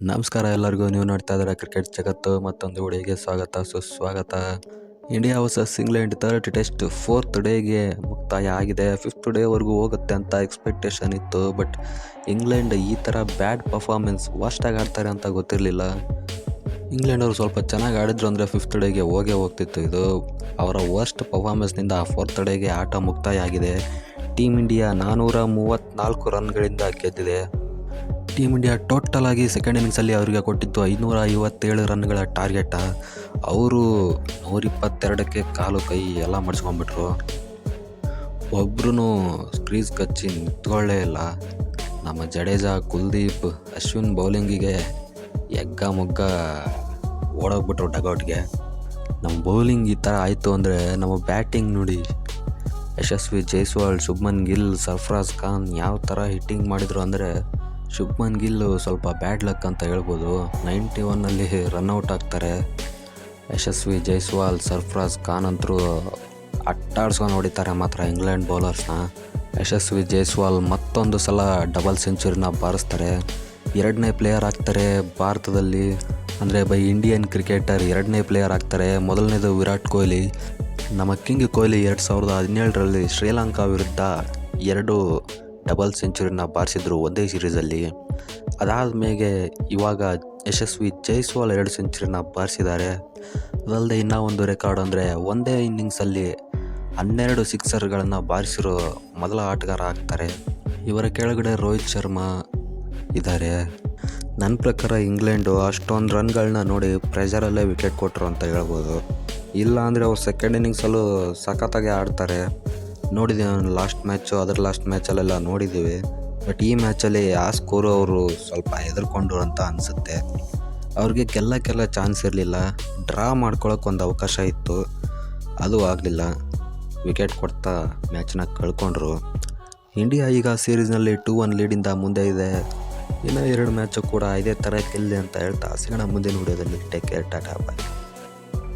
ನಮಸ್ಕಾರ ಎಲ್ಲರಿಗೂ. ನೀವು ನೋಡ್ತಾ ಇದ್ದೀರಾ ಕ್ರಿಕೆಟ್ ಜಗತ್ತು. ಮತ್ತೊಂದು ವಿಡಿಯೋಗೆ ಸ್ವಾಗತ ಸುಸ್ವಾಗತ. India versus England third test 4th ಡೇಗೆ ಮುಕ್ತಾಯ ಆಗಿದೆ. 5th ಡೇವರೆಗೂ ಹೋಗುತ್ತೆ ಅಂತ ಎಕ್ಸ್ಪೆಕ್ಟೇಷನ್ ಇತ್ತು. ಬಟ್ ಇಂಗ್ಲೆಂಡ್ ಈ ಥರ ಬ್ಯಾಡ್ ಪರ್ಫಾರ್ಮೆನ್ಸ್ ವರ್ಸ್ಟಾಗಿ ಆಡ್ತಾರೆ ಅಂತ ಗೊತ್ತಿರಲಿಲ್ಲ. ಇಂಗ್ಲೆಂಡ್ ಅವರು ಸ್ವಲ್ಪ ಚೆನ್ನಾಗಿ ಆಡಿದ್ರು ಅಂದರೆ 5th ಡೇಗೆ ಹೋಗ್ತಿತ್ತು. ಇದು ಅವರ ವರ್ಸ್ಟ್ ಪರ್ಫಾರ್ಮೆನ್ಸ್ನಿಂದ 4th ಡೇಗೆ ಆಟ ಮುಕ್ತಾಯ ಆಗಿದೆ. ಟೀಮ್ ಇಂಡಿಯಾ 434 ರನ್ಗಳಿಂದ ಗೆದ್ದಿದೆ. ಟೀಮ್ ಇಂಡಿಯಾ ಟೋಟಲ್ ಆಗಿ ಸೆಕೆಂಡ್ ಇನ್ನಿಂಗ್ಸಲ್ಲಿ ಅವರಿಗೆ ಕೊಟ್ಟಿದ್ದು 557 ರನ್ಗಳ ಟಾರ್ಗೆಟ. ಅವರು 122ಕ್ಕೆ ಕಾಲು ಕೈ ಎಲ್ಲ ಮಡಿಸ್ಕೊಂಡ್ಬಿಟ್ರು. ಒಬ್ರು ಕ್ರೀಸ್ ಕಚ್ಚಿ ನಿಂತ್ಕೊಳ್ಳೇ ಇಲ್ಲ. ನಮ್ಮ ಜಡೇಜಾ, ಕುಲ್ದೀಪ್, ಅಶ್ವಿನ್ ಬೌಲಿಂಗಿಗೆ ಎಗ್ಗ ಮೊಗ್ಗ ಓಡೋಗ್ಬಿಟ್ರು ಡಗೌಟ್ಗೆ. ನಮ್ಮ ಬೌಲಿಂಗ್ ಈ ಥರ ಆಯಿತು ಅಂದರೆ ನಮ್ಮ ಬ್ಯಾಟಿಂಗ್ ನೋಡಿ. ಯಶಸ್ವಿ ಜೈಸ್ವಾಲ್, ಶುಭ್ಮನ್ ಗಿಲ್, ಸರ್ಫರಾಜ್ ಖಾನ್ ಯಾವ ಥರ ಹಿಟ್ಟಿಂಗ್ ಮಾಡಿದರು ಅಂದರೆ ಶುಭ್ಮನ್ ಗಿಲ್ ಸ್ವಲ್ಪ ಬ್ಯಾಡ್ ಲಕ್ ಅಂತ ಹೇಳ್ಬೋದು. 91ನಲ್ಲಿ ರನ್ಔಟ್ ಆಗ್ತಾರೆ. ಯಶಸ್ವಿ ಜೈಸ್ವಾಲ್, ಸರ್ಫರಾಜ್ ಖಾನ್ ಅಂತರೂ ಅಟ್ಟಾಡ್ಸ್ಕೊಂಡು ಹೊಡಿತಾರೆ ಮಾತ್ರ ಇಂಗ್ಲೆಂಡ್ ಬೌಲರ್ಸ್ನ. ಯಶಸ್ವಿ ಜೈಸ್ವಾಲ್ ಮತ್ತೊಂದು ಸಲ ಡಬಲ್ ಸೆಂಚುರಿನ ಬಾರಿಸ್ತಾರೆ. 2ನೇ ಪ್ಲೇಯರ್ ಆಗ್ತಾರೆ ಭಾರತದಲ್ಲಿ, ಅಂದರೆ ಬೈ ಇಂಡಿಯನ್ ಕ್ರಿಕೆಟರ್ 2ನೇ ಪ್ಲೇಯರ್ ಆಗ್ತಾರೆ. ಮೊದಲನೇದು ವಿರಾಟ್ ಕೊಹ್ಲಿ. ನಮ್ಮ ಕಿಂಗ್ ಕೊಹ್ಲಿ 2017ರಲ್ಲಿ ಶ್ರೀಲಂಕಾ ವಿರುದ್ಧ 2 ಡಬಲ್ ಸೆಂಚುರಿನ ಬಾರಿಸಿದ್ರು ಒಂದೇ ಸೀರೀಸಲ್ಲಿ. ಅದಾದಮೇಲೆ ಇವಾಗ ಯಶಸ್ವಿ ಜೈಸ್ವಾಲ್ 2 ಸೆಂಚುರಿನ ಬಾರಿಸಿದ್ದಾರೆ. ಅದಲ್ಲದೆ ಇನ್ನೂ ಒಂದು ರೆಕಾರ್ಡ್ ಅಂದರೆ ಒಂದೇ ಇನ್ನಿಂಗ್ಸಲ್ಲಿ 12 ಸಿಕ್ಸರ್ಗಳನ್ನು ಬಾರಿಸಿರೋ ಮೊದಲ ಆಟಗಾರ ಆಗ್ತಾರೆ. ಇವರ ಕೆಳಗಡೆ ರೋಹಿತ್ ಶರ್ಮಾ ಇದ್ದಾರೆ. ನನ್ನ ಪ್ರಕಾರ ಇಂಗ್ಲೆಂಡು ಅಷ್ಟೊಂದು ರನ್ಗಳನ್ನ ನೋಡಿ ಪ್ರೆಷರಲ್ಲೇ ವಿಕೆಟ್ ಕೊಟ್ಟರು ಅಂತ ಹೇಳ್ಬೋದು. ಇಲ್ಲ ಅಂದರೆ ಅವ್ರು ಸೆಕೆಂಡ್ ಇನ್ನಿಂಗ್ಸಲ್ಲೂ ಸಖತ್ತಾಗೆ ಆಡ್ತಾರೆ. ನೋಡಿದ್ದೀವಿ ನಾನು ಲಾಸ್ಟ್ ಮ್ಯಾಚಲ್ಲೆಲ್ಲ ನೋಡಿದ್ದೀವಿ. ಬಟ್ ಈ ಮ್ಯಾಚಲ್ಲಿ ಆ ಸ್ಕೋರು ಅವರು ಸ್ವಲ್ಪ ಹೆದರ್ಕೊಂಡ್ರು ಅಂತ ಅನಿಸುತ್ತೆ. ಅವ್ರಿಗೆ ಗೆಲ್ಲಕ್ಕೆಲ್ಲ ಚಾನ್ಸ್ ಇರಲಿಲ್ಲ. ಡ್ರಾ ಮಾಡ್ಕೊಳ್ಳೋಕೆ ಒಂದು ಅವಕಾಶ ಇತ್ತು, ಅದು ಆಗಲಿಲ್ಲ. ವಿಕೆಟ್ ಕೊಡ್ತಾ ಮ್ಯಾಚನ್ನ ಕಳ್ಕೊಂಡ್ರು. ಇಂಡಿಯಾ ಈಗ ಸೀರೀಸ್ನಲ್ಲಿ 2-1 ಲೀಡಿಂದ ಮುಂದೆ ಇದೆ. ಇನ್ನೂ 2 ಮ್ಯಾಚು ಕೂಡ ಇದೇ ಥರ ಗೆಲ್ಲಿ ಅಂತ ಹೇಳ್ತಾ ಸಿಗೋಣ ಮುಂದಿನ ವಿಡಿಯೋದಲ್ಲಿ. ಟೇಕ್ ಕೇರ್, ಟಾಟಾ, ಬಾಯ್.